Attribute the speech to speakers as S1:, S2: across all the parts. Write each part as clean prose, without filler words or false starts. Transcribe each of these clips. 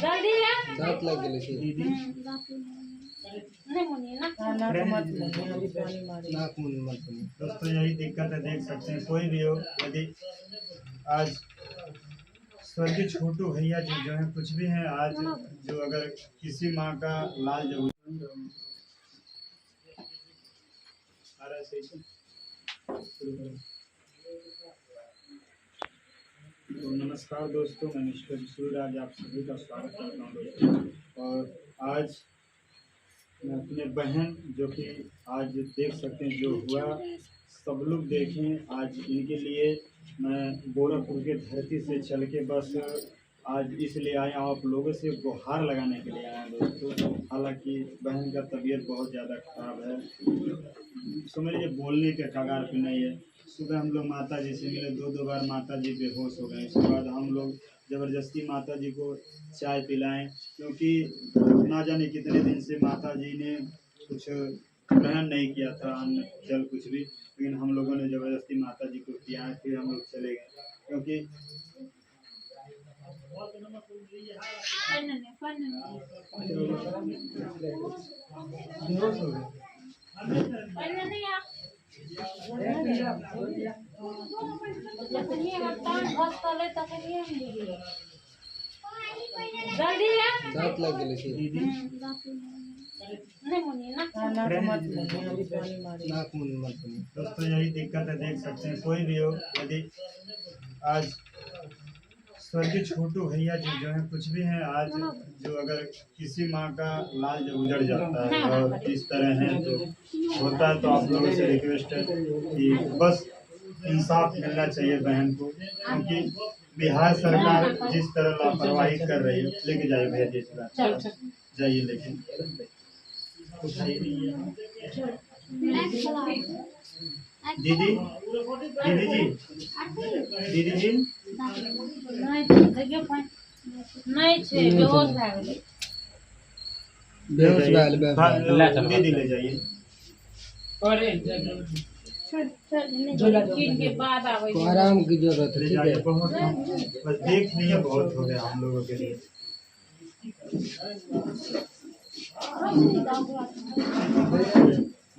S1: जल्दी है
S2: दांत लग गए थे
S1: नहीं मुनिए ना
S2: नाक मुंह मत बनी।
S3: दोस्तों यही दिक्कत है, देख सकते हैं कोई भी हो, यदि आज स्वर्गीय छोटू भैया जी जो है कुछ भी हैं आज, जो अगर किसी माँ का लाल जो आ रहा है सही से। तो नमस्कार दोस्तों, मैं मिस्टर सूरज आप सभी का स्वागत करता हूँ दोस्तों। और आज मैं अपने बहन जो कि आज देख सकते हैं जो हुआ, सब लोग देखें, आज इनके लिए मैं गोरखपुर के धरती से चल के बस आज इसलिए आया हूँ, आप लोगों से गुहार लगाने के लिए आया हूँ दोस्तों। हालांकि बहन का तबीयत बहुत ज़्यादा खराब है, समझ लीजिए बोलने के कगार पे नहीं है। सुबह हम लोग माता जी से मिले, दो बार माता जी बेहोश हो गए। उसके बाद हम लोग ज़बरदस्ती माता जी को चाय पिलाएं, क्योंकि ना जाने कितने दिन से माता जी ने कुछ ग्रहण नहीं किया था, अन्न जल कुछ भी, लेकिन हम लोगों ने ज़बरदस्ती माता जी को पिया, फिर हम लोग चले गए। क्योंकि
S1: जल्दी है
S2: दांत लग गए थे
S1: नहीं मुनिए ना
S2: नाक मुंह मत बनी।
S3: दोस्तों यही दिक्कत है, देख सकते हैं कोई भी हो, यदि आज स्वर्गीय छोटू भैया जी जो है कुछ भी हैं आज, जो अगर किसी माँ का लाल जो उजड़ जाता है और इस तरह है तो होता है, तो आप लोगों से रिक्वेस्ट है कि बस इंसाफ मिलना चाहिए बहन को, क्योंकि बिहार सरकार जिस तरह लापरवाही कर रही है। लेके जाइए भैया जी, जाइए लेकिन दीदी दीदी जी दीदी जी
S1: नहीं छे बेहोश भए गेलै
S2: बेहोश भए गेलै।
S3: दीदी ले जाइए।
S1: के बाद आवे
S2: को आराम की जरूरत है,
S3: ले
S2: ठीक
S3: जाइए,
S2: है।
S3: बहुत बस देख लिए, बहुत हो गया हम लोगों के लिए।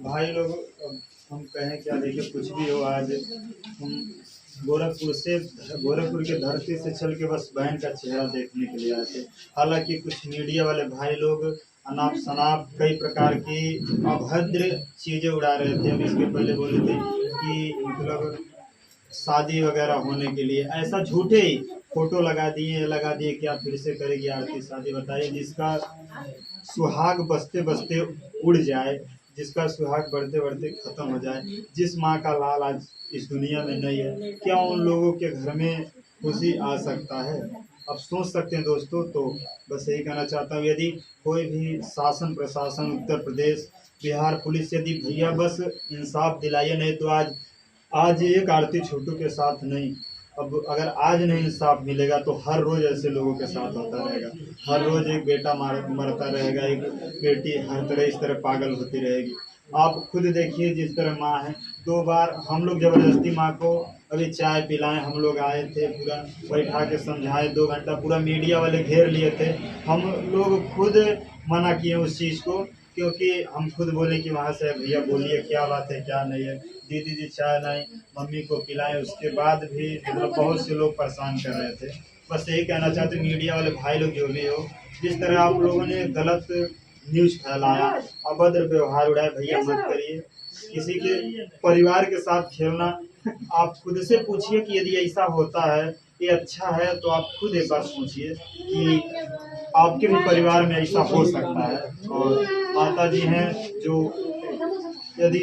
S3: भाई लोग अब हम कहें क्या, देखिए कुछ भी हो, आज हम गोरखपुर के धरती से चल के बस बहन का चेहरा देखने के लिए आए थे। हालांकि कुछ मीडिया वाले भाई लोग अनाप शनाप कई प्रकार की अभद्र चीज़ें उड़ा रहे थे। अब इसके पहले बोले थे कि मतलब शादी वगैरह होने के लिए ऐसा झूठे ही फोटो लगा दिए, क्या फिर से करेगी आरती शादी, बताइए। जिसका सुहाग बसते बसते उड़ जाए, जिसका सुहाग बढ़ते बढ़ते खत्म हो जाए, जिस माँ का लाल आज इस दुनिया में नहीं है, क्या उन लोगों के घर में खुशी आ सकता है? अब सोच सकते हैं दोस्तों। तो बस यही कहना चाहता हूँ, यदि कोई भी शासन प्रशासन, उत्तर प्रदेश, बिहार पुलिस, यदि भैया बस इंसाफ दिलाइए, नहीं तो आज एक आरती छोटू के साथ नहीं, अब अगर आज नहीं इंसाफ मिलेगा तो हर रोज़ ऐसे लोगों के साथ होता रहेगा। हर रोज़ एक बेटा मरता रहेगा, एक बेटी हर तरह इस तरह पागल होती रहेगी। आप खुद देखिए, जिस तरह माँ है, 2 बार हम लोग ज़बरदस्ती माँ को अभी चाय पिलाएं, हम लोग आए थे, पूरा बैठा के समझाए, 2 घंटा पूरा मीडिया वाले घेर लिए थे। हम लोग खुद मना किए उस चीज़ को, क्योंकि हम खुद बोले कि वहाँ से भैया बोलिए क्या बात है क्या नहीं है, दीदी जी चाय नहीं, मम्मी को पिलाएं। उसके बाद भी मतलब बहुत से लोग परेशान कर रहे थे। बस यही कहना चाहते मीडिया वाले भाई लोग जो भी हो, जिस तरह आप लोगों ने गलत न्यूज़ फैलाया, अभद्र व्यवहार उड़ाए, भैया मत करिए। किसी के परिवार के साथ खेलना, आप खुद से पूछिए कि यदि ऐसा होता है ये अच्छा है, तो आप खुद एक बार सोचिए कि आपके भी परिवार में ऐसा हो सकता है। और माता जी हैं जो यदि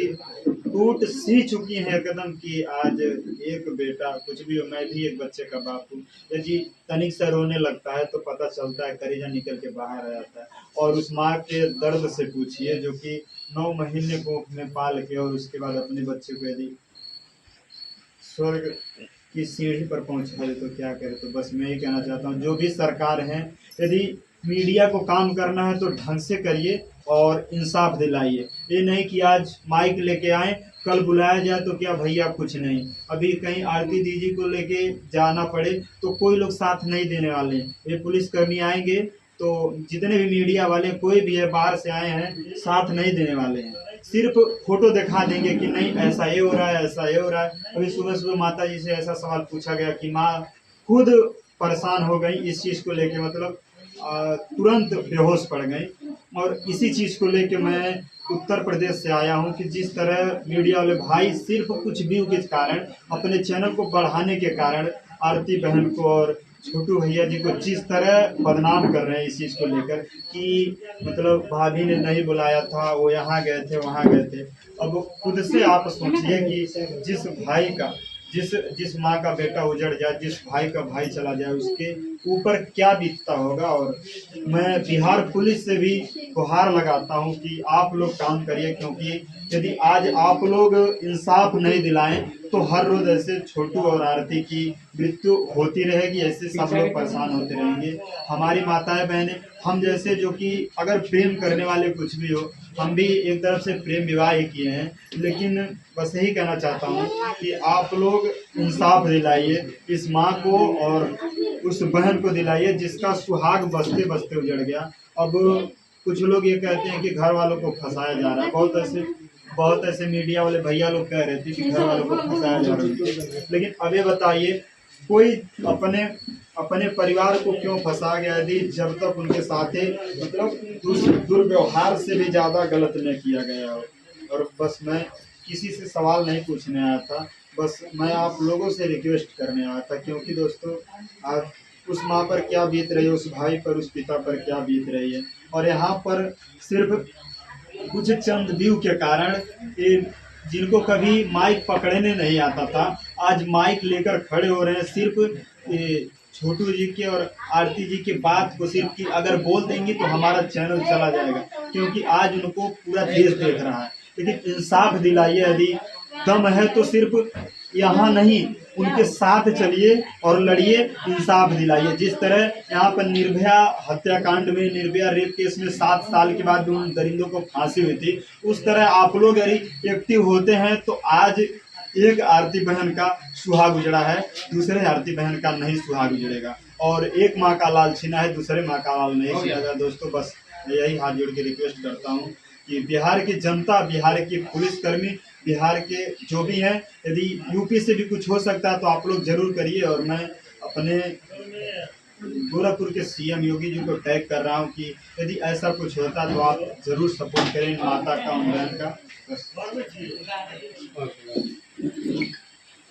S3: टूट सी चुकी हैं एकदम कि आज एक बेटा, कुछ भी हो, मैं भी एक बच्चे का बाप हूँ, यदि तनिक सा रोने लगता है तो पता चलता है, कलेजा निकल के बाहर आ जाता है। और उस माँ के दर्द से पूछिए जो कि 9 महीने कोख में पाल के और उसके बाद अपने बच्चे को यदि स्वर्ग की सीढ़ी पर पहुंचा दे तो क्या करे। तो बस मैं ये कहना चाहता हूँ, जो भी सरकार है, यदि मीडिया को काम करना है तो ढंग से करिए और इंसाफ दिलाइए। ये नहीं कि आज माइक लेके आए कल बुलाया जाए तो क्या भैया कुछ नहीं, अभी कहीं आरती दीदी को लेके जाना पड़े तो कोई लोग साथ नहीं देने वाले हैं। ये पुलिसकर्मी आएंगे तो जितने भी मीडिया वाले कोई भी है बाहर से आए हैं साथ नहीं देने वाले हैं, सिर्फ फोटो दिखा देंगे कि नहीं ऐसा ये हो रहा है, ऐसा ये हो रहा है। अभी सुबह सुबह माता जी से ऐसा सवाल पूछा गया कि माँ खुद परेशान हो गई इस चीज़ को लेके, मतलब तुरंत बेहोश पड़ गई। और इसी चीज़ को लेके मैं उत्तर प्रदेश से आया हूं कि जिस तरह मीडिया वाले भाई सिर्फ कुछ व्यू के कारण, अपने चैनल को बढ़ाने के कारण आरती बहन को और छोटू भैया जी को जिस तरह बदनाम कर रहे हैं इस चीज़ को लेकर कि मतलब भाभी ने नहीं बुलाया था, वो यहाँ गए थे वहाँ गए थे। अब खुद से आप सोचिए कि जिस भाई का जिस माँ का बेटा उजड़ जाए, जिस भाई का भाई चला जाए, उसके ऊपर क्या बीतता होगा। और मैं बिहार पुलिस से भी गुहार लगाता हूं कि आप लोग काम करिए, क्योंकि यदि आज आप लोग इंसाफ नहीं दिलाएं तो हर रोज ऐसे छोटू और आरती की मृत्यु होती रहेगी, ऐसे सब लोग परेशान होते रहेंगे। हमारी माताएं बहनें, हम जैसे जो कि अगर प्रेम करने वाले कुछ भी हो, हम भी एक तरफ से प्रेम विवाह ही किए हैं, लेकिन बस यही कहना चाहता हूँ कि आप लोग इंसाफ दिलाइए इस माँ को और उस बहन को दिलाइए जिसका सुहाग बसते बसते उजड़ गया। अब कुछ लोग ये कहते हैं कि घर वालों को फंसाया जा रहा है, बहुत ऐसे मीडिया वाले भैया लोग कह रहे थे कि घर वालों को फंसाया जा रहा है, लेकिन अब ये बताइए कोई अपने परिवार को क्यों फंसा गया यदि जब तक उनके साथ मतलब दुर्व्यवहार से भी ज्यादा गलत नहीं किया गया हो। और बस मैं किसी से सवाल नहीं पूछने आया था, बस मैं आप लोगों से रिक्वेस्ट करने आया था, क्योंकि दोस्तों आज उस माँ पर क्या बीत रही है, उस भाई पर, उस पिता पर क्या बीत रही है। और यहाँ पर सिर्फ कुछ चंद व्यू के कारण जिनको कभी माइक पकड़ने नहीं आता था आज माइक लेकर खड़े हो रहे हैं, सिर्फ छोटू जी के और आरती जी की बात को सिर्फ कि अगर बोल देंगे तो हमारा चैनल चला जाएगा, क्योंकि आज उनको पूरा देश देख रहा है। लेकिन इंसाफ दिलाइए, यदि दम है तो सिर्फ यहाँ नहीं उनके साथ चलिए और लड़िए, इंसाफ दिलाइए। जिस तरह यहाँ पर निर्भया हत्याकांड में, निर्भया रेप केस में 7 साल के बाद उन दरिंदों को फांसी हुई थी, उस तरह आप लोग यदि एक्टिव होते हैं तो आज एक आरती बहन का सुहाग उजड़ा है, दूसरे आरती बहन का नहीं सुहाग उजड़ेगा। और एक माँ का लाल छीना है, दूसरे माँ का लाल नहीं छीना। दोस्तों बस यही हाथ जोड़ के रिक्वेस्ट करता हूँ कि बिहार की जनता, बिहार की पुलिसकर्मी, बिहार के जो भी हैं, यदि यूपी से भी कुछ हो सकता है तो आप लोग जरूर करिए। और मैं अपने गोरखपुर के सीएम योगी जी को टैग कर रहा हूं कि यदि ऐसा कुछ होता तो आप जरूर सपोर्ट करें माता का, उन बहन का।